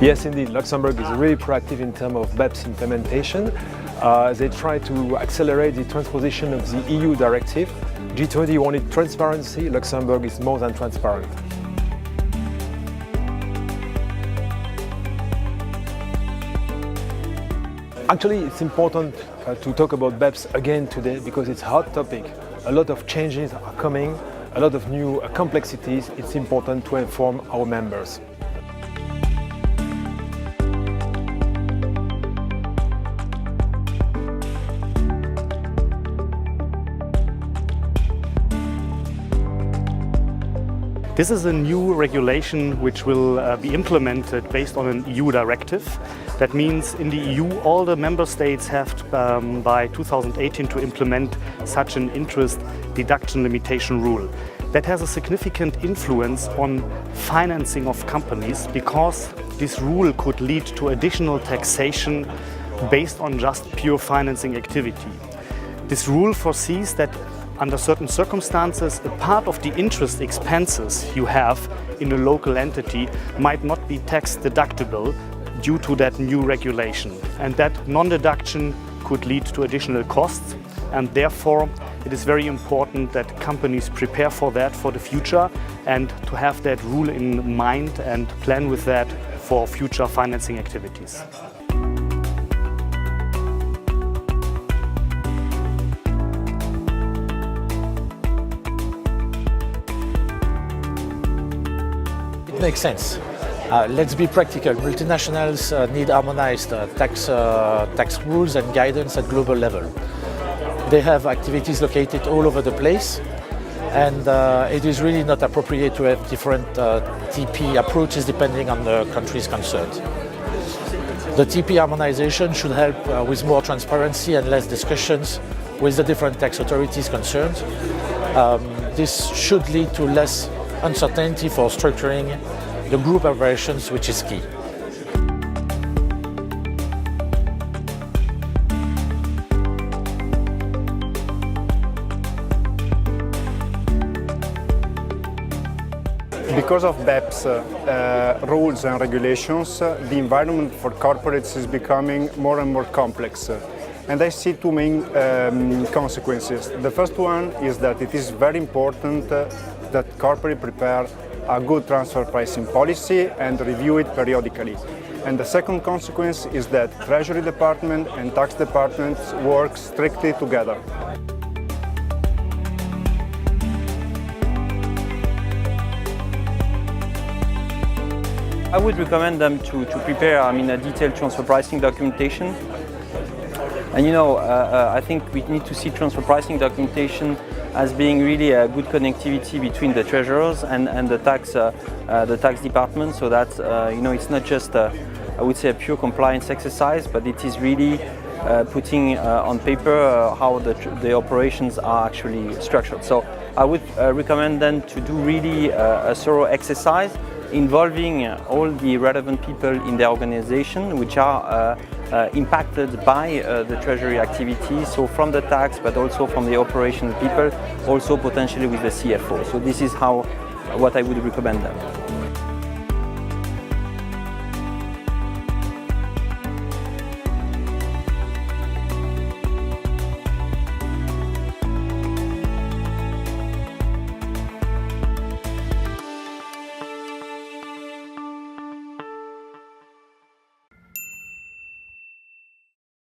Yes, indeed. Luxembourg is really proactive in terms of BEPS implementation. They try to accelerate the transposition of the EU directive. G20 wanted transparency. Luxembourg is more than transparent. Actually, it's important to talk about BEPS again today because it's a hot topic. A lot of changes are coming, a lot of new complexities. It's important to inform our members. This is a new regulation which will be implemented based on an EU directive. That means in the EU all the member states have by 2018 to implement such an interest deduction limitation rule. That has a significant influence on financing of companies because this rule could lead to additional taxation based on just pure financing activity. This rule foresees that under certain circumstances, a part of the interest expenses you have in a local entity might not be tax deductible due to that new regulation. And that non-deduction could lead to additional costs. And therefore, it is very important that companies prepare for that for the future and to have that rule in mind and plan with that for future financing activities. Makes sense. Let's be practical. Multinationals need harmonized tax rules and guidance at global level. They have activities located all over the place, and it is really not appropriate to have different TP approaches depending on the countries concerned. The TP harmonization should help with more transparency and less discussions with the different tax authorities concerned. This should lead to less uncertainty for structuring the group operations, which is key. Because of BEPS rules and regulations, the environment for corporates is becoming more and more complex. And I see two main consequences. The first one is that it is very important that corporates prepare a good transfer pricing policy and review it periodically. And the second consequence is that Treasury Department and Tax Departments work strictly together. I would recommend them to prepare a detailed transfer pricing documentation. And I think we need to see transfer pricing documentation as being really a good connectivity between the treasurers and the tax department, so that it's not just I would say a pure compliance exercise, but it is really putting on paper how the operations are actually structured. So I would recommend them to do really a thorough exercise involving all the relevant people in the organization which are impacted by the treasury activity, so from the tax but also from the operational people, also potentially with the CFO. So this is what I would recommend them.